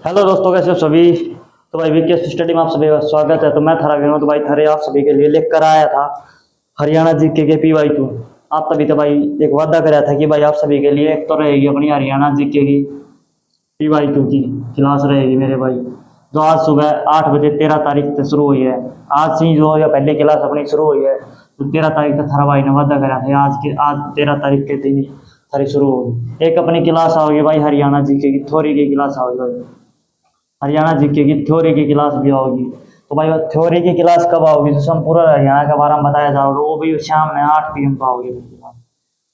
Hello दोस्तों, कैसे हो सभी। तो भाई वीके स्टडी में आप सभी का स्वागत है। तो मैं थारा विनोद भाई थारे आप सभी के लिए लेकर आया था हरियाणा जीके के PY2। आप तभी तो भाई एक वादा कराया था कि भाई आप सभी के लिए एक तो रहेगी अपनी हरियाणा जीके की PY2 की क्लास रहेगी मेरे भाई। जो आज सुबह 8 बजे 13 तारीख से शुरू हुई है। आज से ही जो या पहली क्लास अपनी शुरू हुई है, तो 13 तारीख तक थारा भाई ने वादा करा था आज 13 तारीख के दिन ही सारी शुरू होगी। एक अपनी क्लास आओगी भाई हरियाणा जीके की थ्योरी की क्लास आओगी भाई। हरियाणा जीके की थ्योरी की क्लास भी होगी। तो भाई थ्योरी की क्लास कब आओगी, जिसमें पूरा हरियाणा के बारे में बताया जाएगा, वो भी शाम में 8 PM पर होगी।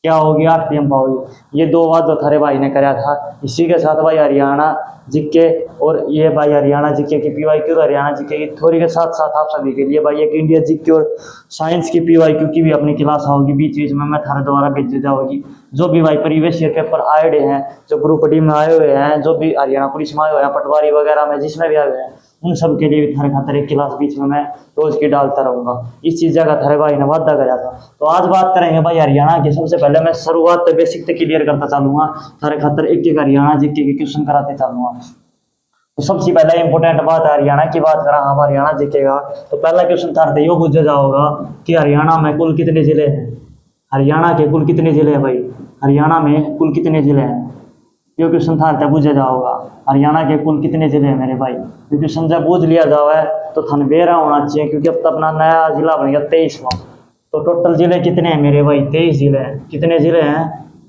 क्या होगी, 8 PM पर होगी। ये दो बात जो थारे भाई ने कराया था। इसी के साथ भाई हरियाणा जीके और ये भाई हरियाणा जीके की PY2 और हरियाणा जीके की थ्योरी के साथ साथ आप सभी के लिए भाई एक इंडिया जीके और साइंस की PY2 की भी अपनी क्लास होगी। बीच बीच में मैं थारे द्वारा भेज जाऊंगी। जो भी भाई प्रीवियस ईयर पेपर आए हुए हैं, जो ग्रुप डी में आए हुए हैं, जो भी हरियाणा पुलिस में आए हुए हैं, पटवारी वगैरह में जिसमें भी आए हुए हैं, उन सब के लिए भी थारे खातर एक क्लास बीच में मैं रोज की डालता रहूंगा। इस चीज का थारे भाई ने वादा कराया था। तो आज बात करेंगे भाई हरियाणा की। सबसे पहले मैं शुरुआत बेसिक से क्लियर करता चलूंगा। थारे खातर एक एक हरियाणा जीके के क्वेश्चन कराते चलूंगा। तो सबसे पहले इंपॉर्टेंट बात है हरियाणा की बात करा हम हरियाणा जीके का। तो पहला क्वेश्चन था यो पूछा जाओगा कि हरियाणा में कुल कितने जिले हैं। हरियाणा के कुल कितने जिले हैं भाई। हरियाणा में कुल कितने जिले हैं, ये क्वेश्चन था पूछा जाओगा। हरियाणा के कुल कितने जिले हैं मेरे भाई। ये क्वेश्चन जब पूछ लिया जाए तो थनबेरा होना चाहिए, क्योंकि अब तो अपना नया जिला बन गया 23वां। तो टोटल जिले कितने हैं मेरे भाई, 23 जिले हैं। कितने जिले हैं,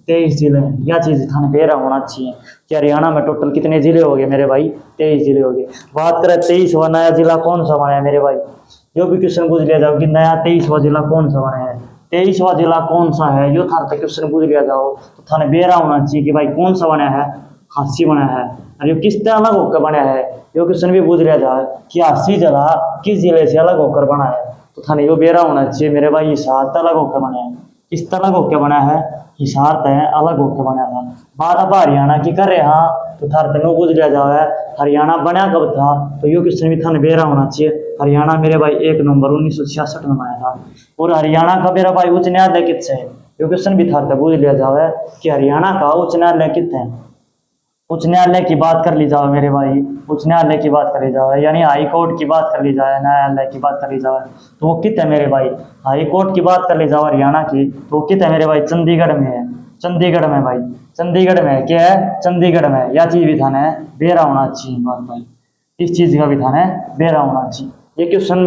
23 जिले हैं। यह चीज थनबेरा होना चाहिए कि हरियाणा में टोटल कितने जिले हो गए मेरे भाई, 23 जिले हो गए। बात करें 23वां नया जिला कौन सा बना है मेरे भाई, जो भी क्वेश्चन पूछ लिया जाओ कि नया 23वां जिला कौन सा बना है, 23वां जिला कौन सा है, यो थार तक क्वेश्चन पूछ लिया जाओ तो थाने बेरा होना चाहिए कि भाई कौन सा बना है। हासी बना है। और यो किस तरह अलग होकर बना है, यो क्वेश्चन भी पूछ लिया जाए कि हासी जिला किस जिले से अलग होकर बना है, तो थाने यो बेरा होना चाहिए मेरे भाई हिसार अलग होकर बना है। किस तरह होकर बना है, हिसार तय अलग होकर बना था। बात अब हरियाणा की कर रहे हाँ, तो थार तेनों पूछ लिया जाए हरियाणा बना कब था, तो यो क्वेश्चन भी थाने बेरा होना चाहिए। हरियाणा मेरे भाई 1 नवंबर 1966 में बना था। और हरियाणा का मेरा भाई उच्च न्यायालय कितने है, यो क्वेश्चन भी थार पूछ लिया जाए कि हरियाणा का उच्च न्यायालय कितने है। उच्च न्यायालय की बात कर ली जाए मेरे भाई, उच्च न्यायालय की बात कर ली जाए, यानी हाई कोर्ट की बात कर ली जाए, न्यायालय की बात कर ली जाए, तो वो कित है मेरे भाई। हाई कोर्ट की बात कर ली जाए हरियाणा की, तो वो कित है मेरे भाई, चंडीगढ़ में है। चंडीगढ़ में भाई, चंडीगढ़ में क्या है, चंडीगढ़ में। यह चीज भी थाना है बेरा होना चाहिए भाई। इस चीज का भी थाना है बेरा होना चाहिए। ये क्वेश्चन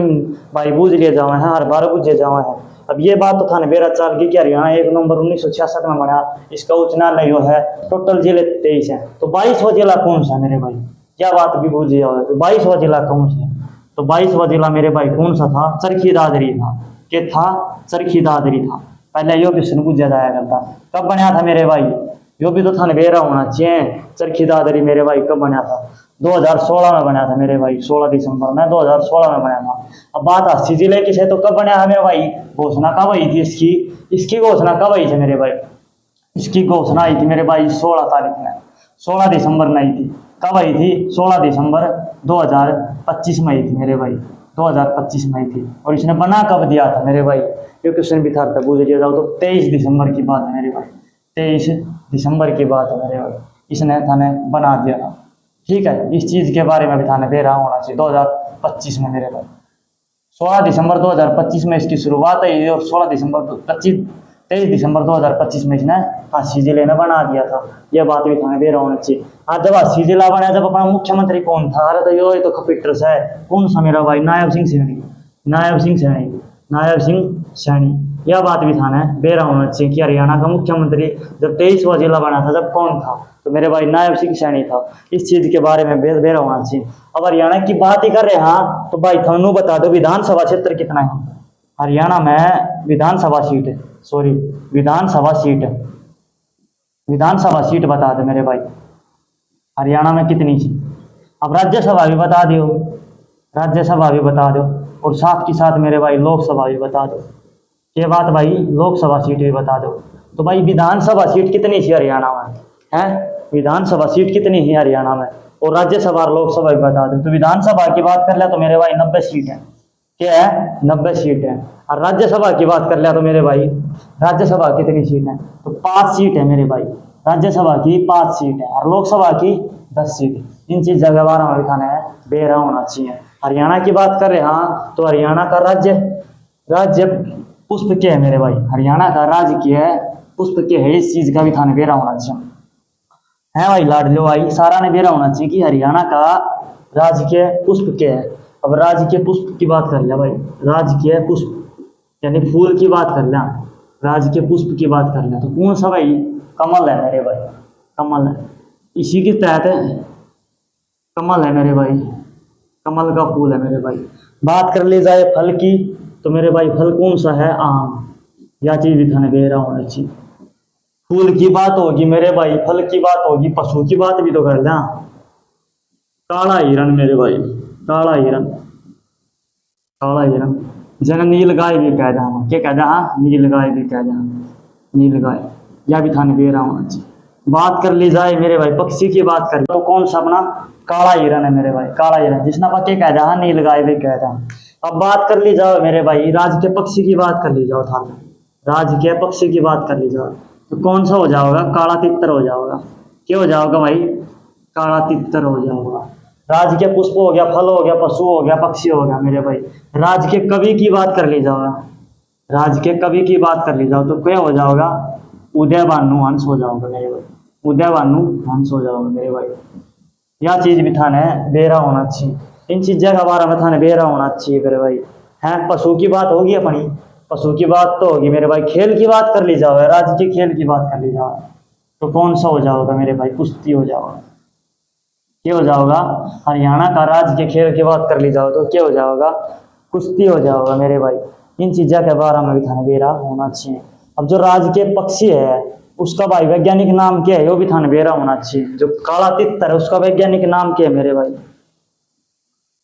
भाई बूझ लिए जाओ है, हर बार बूझे जाओ है। अब ये बात तो थाने बेरा चाल की कि हरियाणा 1 नवंबर 1966 में बना। इसका उच्च न्यायालय जो है टोटल जिले 23 है। तो 22वां जिला कौन सा मेरे भाई, क्या बात भी बूझी जाओ। तो 22वां जिला कौन सा, तो 22वां जिला मेरे भाई कौन सा था, चरखी दादरी था। क्या था, चरखी दादरी था। पहले यो क्वेश्चन पूछा जाया करता। कब बना था मेरे भाई, यो भी तो थाने बेरा होना चाहिए। चरखी दादरी मेरे भाई कब बना था, 2016 में बना था मेरे भाई, 16 दिसंबर में 2016 में बना था। अब बात अस्सी जिले की है, तो कब बना है मेरे भाई, घोषणा कब आई थी इसकी, इसकी घोषणा कब आई थी मेरे भाई। इसकी घोषणा आई थी मेरे भाई 16 तारीख में, 16 दिसंबर में आई थी। कब आई थी, 16 दिसंबर 2025 में आई थी मेरे भाई, 2025 में आई थी। और इसने बना कब दिया था मेरे भाई, ये क्वेश्चन भी था पूछ लिया जाओ तो 23 दिसंबर की बात है मेरे भाई, 23 दिसंबर की बात है मेरे भाई, इसने थाने बना दिया था। ठीक है, इस चीज के बारे में भी थाने बेरा होना चाहिए 2025 में मेरे भाई। 16 दिसंबर 2025 में इसकी शुरुआत है और 16 दिसंबर 23 दिसंबर 2025 में इसने अस्सी जिले ने बना दिया था। यह बात भी थाने बेरा होना चाहिए। आज जब अस्सी जिला बना, जब अपना मुख्यमंत्री कौन था, अरे तो यो तो कपिटर्स है। कौन सा मेरा भाई, नायब सिंह सैनी, नायब सिंह सैनी, नायब सिंह सैनी। यह बात भी थाने बेरा होना चाहिए कि हरियाणा का मुख्यमंत्री जब 23वां जिला बना था जब कौन था, तो मेरे भाई नायब सिंह सैनी था। इस चीज के बारे में बेरा होना चाहिए। अब हरियाणा की बात ही कर रहे हैं हाँ, तो भाई थानू बता दो विधानसभा क्षेत्र कितना है हरियाणा में। विधानसभा सीट, सॉरी विधानसभा सीट, विधानसभा सीट बता दो मेरे भाई हरियाणा में कितनी थी। अब राज्यसभा भी बता दो, राज्यसभा भी बता दो, और साथ के साथ मेरे भाई लोकसभा भी बता दो। ये बात भाई लोकसभा सीट भी बता दो। तो भाई विधानसभा सीट कितनी थी हरियाणा में है, विधानसभा सीट कितनी है हरियाणा में, और राज्यसभा और लोकसभा भी बता दो। तो विधानसभा की बात कर लिया तो मेरे भाई 90 सीट है। क्या है, 90 सीट है। और राज्यसभा की बात कर लिया तो मेरे भाई राज्यसभा कितनी सीट है, तो 5 सीट है मेरे भाई, राज्यसभा की 5 सीट है और लोकसभा की 10 सीट। इन चीज़ जगह बारे में दिखाना है, बेरा होना चाहिए। हरियाणा की बात कर रहे हैं, हाँ, तो हरियाणा का राज्य राज्य पुष्प के है मेरे भाई, हरियाणा का राज्य क्या है, पुष्प के है। इस चीज का भी थाने बेरा होना चाहिए है भाई लाडलो भाई, सारा ने बेरा होना चाहिए कि हरियाणा का राजकीय पुष्प क्या है। अब राजकीय पुष्प की बात कर लिया भाई, राजकीय पुष्प यानी फूल की बात कर लिया, राजकीय पुष्प की बात कर लिया, तो कौन सा भाई, कमल है मेरे भाई, कमल है। इसी के तहत कमल है मेरे भाई, कमल का फूल है मेरे भाई। बात कर ली जाए फल की, तो मेरे भाई फल कौन सा है, आम। यह चीज भी थाने बेरा होना चाहिए। फूल की बात होगी मेरे भाई, फल की बात होगी, पशु की बात भी तो कर लें। काला हिरण मेरे भाई, काला हिरण, काला हिरण जन नील गाय भी कह जा, क्या कह जा, नील गाय भी कह जा, नील गाय, यह भी थाने बेरा होना चाहिए। बात कर ली जाए मेरे भाई पक्षी की बात कर, तो कौन सा अपना काला हिरण है मेरे भाई, काला हिरण जिसना पक्के कह जा, नील गाय भी कह जा। अब बात कर ली जाओ मेरे भाई राज्य के पक्षी की बात कर ली जाओ थाने, राज्य के पक्षी की बात कर ली जाओ, तो कौन सा हो जाएगा, काला तितर हो जाएगा। क्या हो जाएगा भाई, काला तितर हो जाएगा। राज्य के पुष्प हो गया, फल हो गया, पशु हो गया, पक्षी हो गया मेरे भाई। राज्य के कवि की बात कर ली जाओ, राज्य के कवि की बात कर ली जाओ, तो क्या हो जाएगा, उदय भानु हंस हो जाओगे मेरे भाई, उदय भानु हंस हो जाओगे मेरे भाई। यह चीज भी थाने बेरा होना चाहिए। इन चीज़ों का बारे में थाने बेरा होना चाहिए मेरे भाई। हैं, पशु की बात होगी अपनी, पशु की बात तो होगी मेरे भाई। खेल की बात कर ली जाओ, राज्य के खेल की बात कर ली जाओ, तो कौन सा हो जाओगा मेरे भाई, कुश्ती हो जाओगा। क्या हो जाओगा, हरियाणा का राज्य के खेल की बात कर ली जाओ, तो क्या हो जाओगा, कुश्ती हो जाओगा मेरे भाई। इन चीज़ों के बारे में भी थाने बेरा होना चाहिए। अब जो राज्य के पक्षी है उसका भाई वैज्ञानिक नाम क्या है, वो भी थाने बेरा होना चाहिए। जो काला तितर है उसका वैज्ञानिक नाम क्या है मेरे भाई,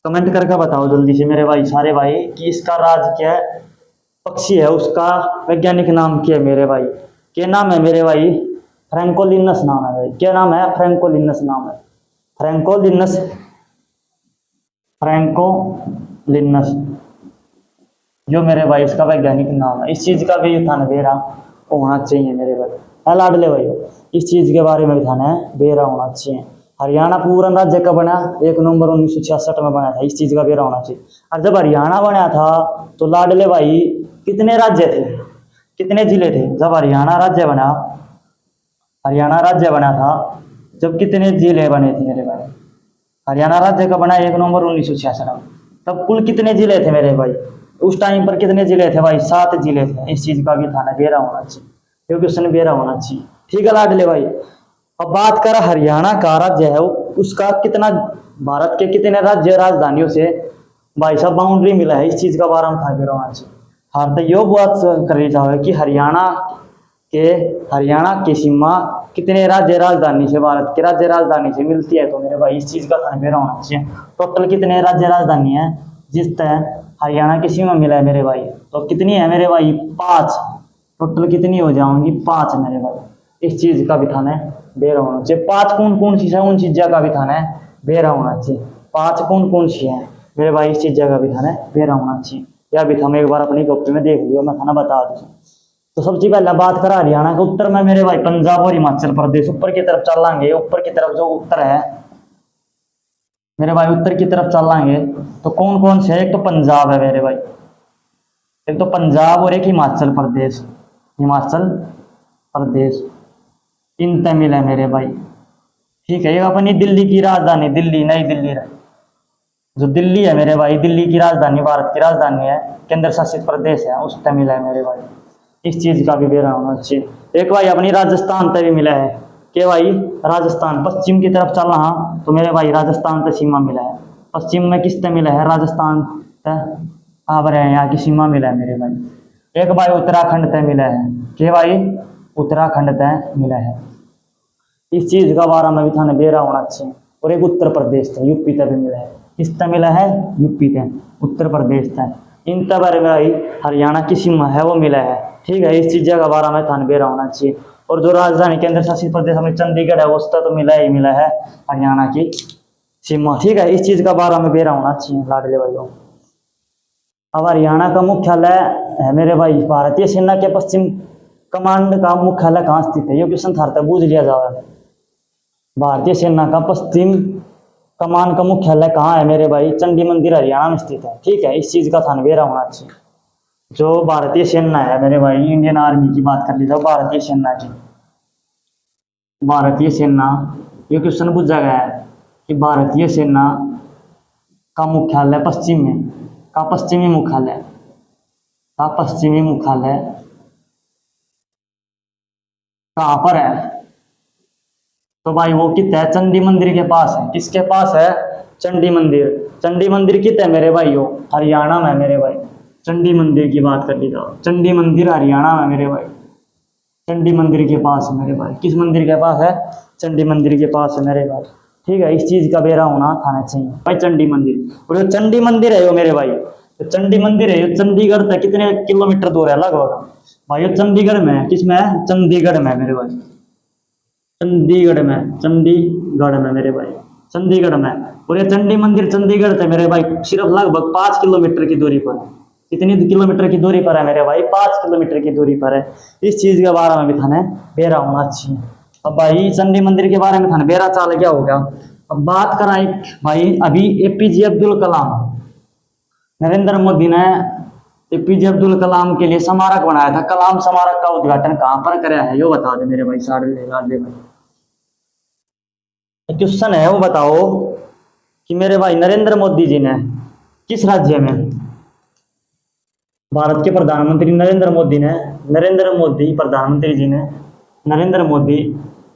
कमेंट करके बताओ जल्दी से मेरे भाई, सारे भाई, कि इसका राज्य क्या है, पक्षी है उसका वैज्ञानिक नाम क्या है मेरे भाई। क्या नाम है मेरे भाई, फ्रैंकोलिनस नाम है भाई। क्या नाम है, फ्रैंकोलिनस नाम है, फ्रैंकोलिनस, फ्रैंकोलिनस जो मेरे भाई इसका वैज्ञानिक नाम है। इस चीज का भी थाने बेरा होना चाहिए मेरे भाई, है लाडले भाई। इस चीज के बारे में भी थाने बेरा होना चाहिए। हरियाणा पूर्ण राज्य कब बना, 1 नवंबर 1966 में बना था। इस चीज का बेरा होना चाहिए। और जब हरियाणा बना था तो लाडले भाई कितने राज्य थे, कितने जिले थे जब हरियाणा राज्य बना, हरियाणा राज्य बना था जब कितने जिले बने थे मेरे भाई। हरियाणा राज्य का बना 1 नवंबर 1966 में, तब कुल कितने जिले थे मेरे भाई, उस टाइम पर कितने जिले थे भाई, 7 जिले थे। इस चीज का भी थाना बेरा होना चाहिए, क्योंकि उसने बेरा होना चाहिए। ठीक है लाडले भाई। अब बात कर हरियाणा का राज्य है उसका कितना, भारत के कितने राज्य राजधानियों से भाई साहब बाउंड्री मिला है, इस चीज का बारे में था बेरा होना चाहिए। हाँ, तो यो बात करी जाए कि हरियाणा की सीमा कितने राज्य राजधानी से, भारत के राज्य राजधानी से मिलती है, तो मेरे भाई इस चीज का थाना बेरा होना चाहिए। टोटल कितने राज्य राजधानी है जिस तरह हरियाणा की सीमा मिला है मेरे भाई, तो कितनी है मेरे भाई, 5। टोटल कितनी हो जाएंगी, 5 मेरे भाई। इस चीज का भी थाना बेरा होना चाहिए। 5 कौन कौन सी है, उन चीजों का भी थाना बेरा होना चाहिए। 5 कौन कौन सी है मेरे भाई, इस चीज का भी थाना बेरा होना चाहिए। या भी हम एक बार अपनी कॉपी में देख लियो, मैं थाना बता दूँ। तो सबसे पहले बात करा हरियाणा के उत्तर में मेरे भाई पंजाब और हिमाचल प्रदेश। ऊपर की तरफ चलेंगे, ऊपर की तरफ जो उत्तर है मेरे भाई, उत्तर की तरफ चलेंगे तो कौन कौन से है, एक तो पंजाब है मेरे भाई, एक तो पंजाब और एक हिमाचल प्रदेश, हिमाचल प्रदेश इन तमिल है मेरे भाई। ठीक है, एक अपनी दिल्ली की राजधानी, दिल्ली, नई दिल्ली, जो दिल्ली है मेरे भाई, दिल्ली की राजधानी, भारत की राजधानी है, केंद्र शासित प्रदेश है, उस तमिल है मेरे भाई। इस चीज का भी बेरा होना चाहिए। एक भाई अपनी राजस्थान तक भी मिला है कि भाई राजस्थान पश्चिम की तरफ चल रहा, तो मेरे भाई राजस्थान तक सीमा मिला है। पश्चिम में किस तक मिला है, राजस्थान तक आप रहे यहाँ की सीमा मिला है मेरे भाई। एक भाई उत्तराखंड तक मिला है कि भाई उत्तराखंड तक मिला है। इस चीज का बारे में भी थाने बेरा होना चाहिए। और एक उत्तर प्रदेश था, यूपी तक भी मिला है। किस तक मिला है, यूपी तक, उत्तर प्रदेश तक। इन तक बारे में भाई हरियाणा की सीमा है वो मिला है। ठीक है, इस चीज का बारे में थाने बेरा होना चाहिए। और जो राजधानी केंद्र शासित प्रदेश में चंडीगढ़ है, उसका तो मिला ही मिला है हरियाणा की सीमा। ठीक है, इस चीज का बारे में बेरा होना चाहिए लाडले भाइयों। अब हरियाणा का मुख्यालय है मेरे भाई भारतीय सेना के पश्चिम कमांड का मुख्यालय कहाँ स्थित है? ये क्वेश्चन था था बूझ लिया जाए। भारतीय सेना का पश्चिम कमान का मुख्यालय कहाँ है मेरे भाई? चंडी मंदिर हरियाणा में स्थित है। ठीक है, इस चीज का थान बेरा होना चाहिए। जो भारतीय सेना है मेरे भाई, इंडियन आर्मी की बात कर ली जाओ, भारतीय सेना की, भारतीय सेना, ये क्वेश्चन पूछा गया है कि भारतीय सेना का मुख्यालय पश्चिम में, का पश्चिमी मुख्यालय, का पश्चिमी मुख्यालय कहाँ पर है? तो भाई वो कितना है? चंडी मंदिर के पास है। किसके पास है? चंडी मंदिर। चंडी मंदिर कितना है मेरे भाई? हरियाणा में मेरे भाई। चंडी मंदिर की बात कर ली जाओ, चंडी मंदिर हरियाणा में मेरे भाई। चंडी मंदिर के पास है मेरे भाई। किस मंदिर के पास है? चंडी मंदिर के पास है मेरे भाई। ठीक है, इस चीज का बेरा होना थाना चाहिए भाई। चंडी मंदिर, और जो चंडी मंदिर है वो मेरे भाई, तो चंडी मंदिर है चंडीगढ़ तक कितने किलोमीटर दूर है लगभग भाई? ये चंडीगढ़ में है। किसमें है? चंडीगढ़ में मेरे भाई। चंडीगढ़ में, चंडीगढ़ में मेरे भाई, चंडीगढ़ में। और ये चंडी मंदिर चंडीगढ़ से मेरे भाई सिर्फ लगभग 5 किलोमीटर की दूरी पर है। कितनी किलोमीटर की दूरी पर है मेरे भाई? 5 किलोमीटर की दूरी पर है। इस चीज के बारे में भी थाने बेरा होना चाहिए। अब भाई चंडी मंदिर के बारे में थाने बेरा चाल क्या हो गया। अब बात कराएं भाई, अभी एपीजे अब्दुल कलाम, नरेंद्र मोदी ने एपीजे अब्दुल कलाम के लिए स्मारक बनाया था। कलाम स्मारक का उद्घाटन कहाँ पर कराया है? यो बता दे मेरे भाई। साढ़े भाई क्वेश्चन है, वो बताओ कि मेरे भाई नरेंद्र मोदी जी ने किस राज्य में, भारत के प्रधानमंत्री नरेंद्र मोदी ने, नरेंद्र मोदी प्रधानमंत्री जी ने, नरेंद्र मोदी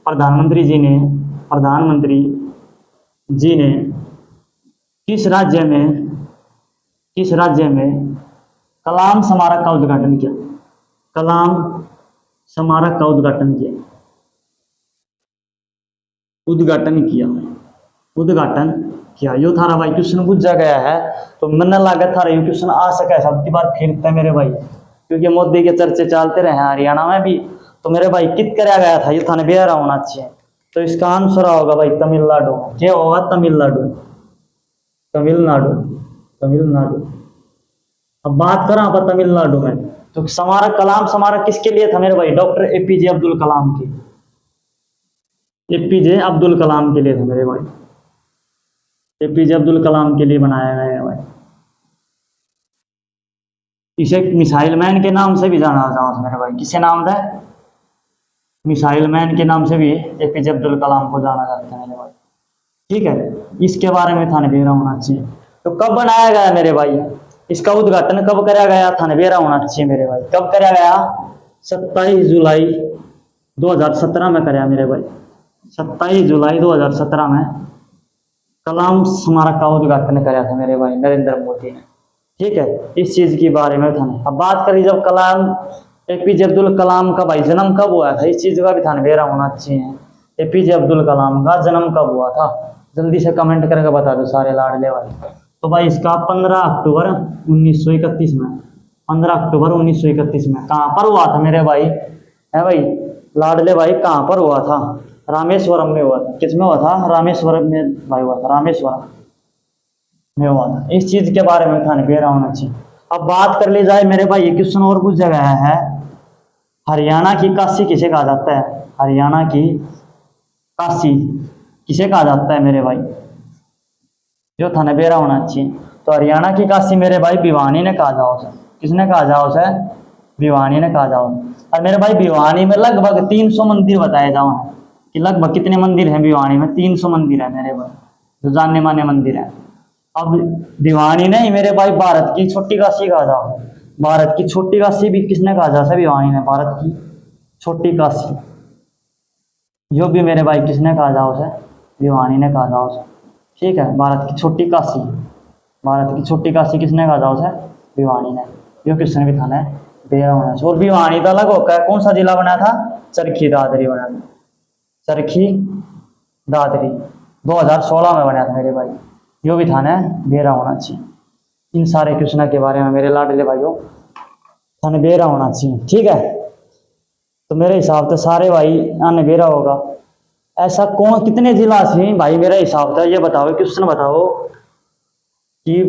प्रधानमंत्री जी ने, प्रधानमंत्री जी ने किस राज्य में, किस राज्य में कलाम स्मारक का उद्घाटन किया? कलाम स्मारक का उद्घाटन किया, उद्घाटन किया, उद्घाटन किया। यो थारा भाई क्वेश्चन पूछा गया है, तो मन लागत थारा ये क्वेश्चन आ सका है सब की बार फिरता है मेरे भाई, क्योंकि मोदी के चर्चे चलते रहे हैं हरियाणा में भी। तो मेरे भाई कित कराया गया था? ये थाने बेहरा होना चाहिए। तो इसका आंसर होगा भाई तमिलनाडु। क्या होगा? तमिलनाडु, तमिलनाडु, तमिलनाडु। अब बात करें आप तमिलनाडु में, तो स्मारक, कलाम स्मारक किसके लिए था मेरे भाई? डॉक्टर एपीजे अब्दुल कलाम के, एपीजे अब्दुल कलाम के लिए था मेरे भाई। एपीजे अब्दुल कलाम के लिए बनाया गया है भाई। इसे मिसाइल मैन के नाम से भी जाना जाता है मेरे भाई। किसे नाम था? मिसाइल मैन के नाम से भी एपीजे अब्दुल कलाम को जाना जाता है मेरे भाई। ठीक है, इसके बारे में थाने बेरा होना चाहिए। तो कब बनाया गया मेरे भाई? इसका उद्घाटन कब कराया गया? थाने बेरा होना चाहिए मेरे भाई। कब कराया गया? 27 जुलाई 2017 में कराया मेरे भाई। 27 जुलाई 2017 में कलाम स्मारक का उद्घाटन कराया था मेरे भाई नरेंद्र मोदी ने। ठीक है, इस चीज के बारे में था। अब बात करें जब कलाम, एपीजे अब्दुल कलाम का भाई जन्म कब हुआ था? इस चीज का भी थाने बेरा होना चाहिए। एपीजे अब्दुल कलाम का जन्म कब हुआ था? जल्दी से कमेंट करके बता दो सारे लाडले वाले। तो भाई इसका 15 अक्टूबर 1931 में, 15 अक्टूबर 1931 में। कहाँ पर हुआ था मेरे भाई? है भाई लाडले भाई, कहाँ पर हुआ था? रामेश्वरम में हुआ था। किस में हुआ था? रामेश्वरम में भाई हुआ था, रामेश्वरम में हुआ था। इस चीज के बारे में थाने बेरा होना चाहिए। अब बात कर ली जाए मेरे भाई, ये क्वेश्चन और पूछा गया है, हरियाणा की काशी किसे कहा जाता है? हरियाणा की काशी किसे कहा जाता है मेरे भाई? जो थाने बेरा होना चाहिए। तो हरियाणा की काशी मेरे भाई भिवानी ने कहा जाओ उसे। किसने कहा जाओ उसे? भिवानी ने कहा जाओ। और मेरे भाई भिवानी में लगभग 300 मंदिर बताए जाओ कि लगभग कितने मंदिर हैं भिवानी में? 300 मंदिर है मेरे भाई, जो जानने माने मंदिर है। अब भिवानी नहीं मेरे भाई, भारत की छोटी काशी कहा जाओ। भारत की छोटी काशी भी किसने कहा जा? भिवानी ने, भारत की छोटी काशी। जो भी मेरे भाई किसने कहा जाओ उसे? भिवानी ने कहा जाओ उसे। ठीक है, भारत की छोटी काशी, भारत की छोटी काशी किसने कहा जाओ उसे? भिवानी ने। जो क्वेश्चन भी था ना बेरा होना चाहिए। और भिवानी तो अलग होकर कौन सा जिला बना था? चरखी दादरी बना था, चरखी दादरी 2016 में बना था मेरे भाई। जो भी था ना बेरा होना चाहिए। इन सारे क्वेश्चन के बारे में मेरे लाडले भाइयों थाने बेरा होना चाहिए। ठीक है, तो मेरे हिसाब से सारे भाई आने बेरा होगा। ऐसा कौन, कितने जिला से भाई मेरा हिसाब था? ये बताओ, क्वेश्चन बताओ कि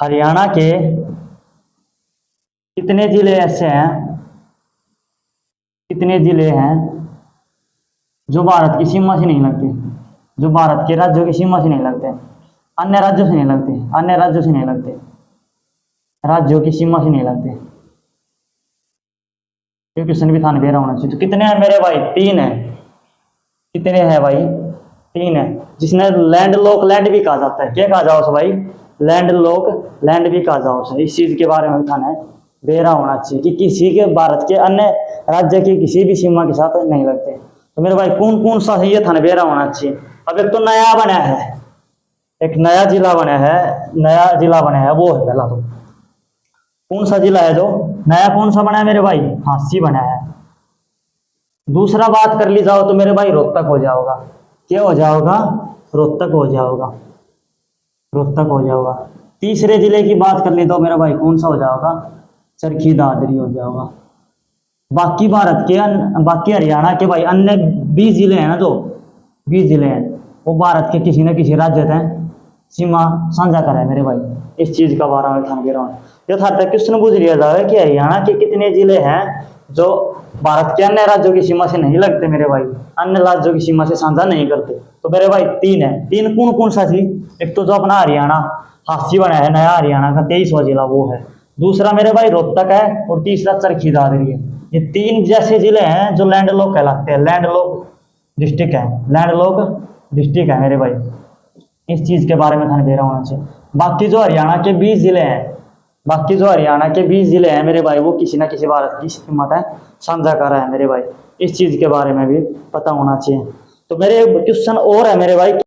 हरियाणा के कितने जिले ऐसे हैं कितने जिले हैं जो भारत की सीमा से नहीं लगते, जो भारत के राज्यों की सीमा से नहीं लगते, अन्य राज्यों से नहीं लगते, अन्य राज्यों से नहीं लगते, राज्यों की सीमा से नहीं लगते। ये क्वेश्चन भी थाने बेरा होना चाहिए। तो कितने हैं मेरे भाई? 3 है। कितने हैं भाई? 3 है। जिसने लैंड लॉक लैंड भी कहा जाता है, क्या कहा जाओ भाई? लैंड लॉक लैंड भी कहा जाओ। इस चीज के बारे में थाने बेरा होना चाहिए कि किसी के भारत के अन्य राज्य की किसी भी सीमा के साथ नहीं लगते। तो मेरे भाई कौन कौन सा है ये थाने बेरा होना चाहिए। अब एक तो नया बना है, एक नया जिला बना है, नया जिला बना है, वो है पहला। तो कौन सा जिला है जो नया? कौन सा बना है मेरे भाई? हांसी बना है। दूसरा बात कर ली जाओ तो मेरे भाई रोहतक हो जाओगा। क्या हो जाओगा? रोहतक हो जाओगा, रोहतक हो जाओगा। तीसरे जिले की बात कर ली तो मेरा भाई कौन सा हो जाओगा? चरखी दादरी हो जाओगा। बाकी भारत के बाकी हरियाणा के भाई अन्य 20 जिले हैं ना, जो 20 जिले हैं वो भारत के किसी न किसी राज्य तक सीमा साझा करा है मेरे भाई। इस चीज का बारे में ध्यान दे रहा हूँ। यथार्थ क्वेश्चन पूछ लिया जाए कि हरियाणा के कितने जिले हैं जो भारत के अन्य राज्यों की सीमा से नहीं लगते मेरे भाई, अन्य राज्यों की सीमा से साझा नहीं करते। तो मेरे भाई 3 है। 3 कौन कौन सा थी? एक तो जो अपना हरियाणा हांसी बना है, नया हरियाणा का 23वां जिला वो है। दूसरा मेरे भाई रोहतक है, और तीसरा चरखी दादरी है। ये 3 जैसे जिले हैं जो लैंड लॉक कहलाते हैं, लैंड लॉक डिस्ट्रिक्ट है, लैंड लॉक डिस्ट्रिक्ट है मेरे भाई। इस चीज के बारे में ध्यान दे रहा होना चाहिए। बाकी जो हरियाणा के 20 जिले हैं, बाकी जो हरियाणा के 20 जिले हैं मेरे भाई, वो किसी ना किसी भारत की सीमा है साझा कर रहा है मेरे भाई। इस चीज के बारे में भी पता होना चाहिए। तो मेरे क्वेश्चन और है मेरे भाई।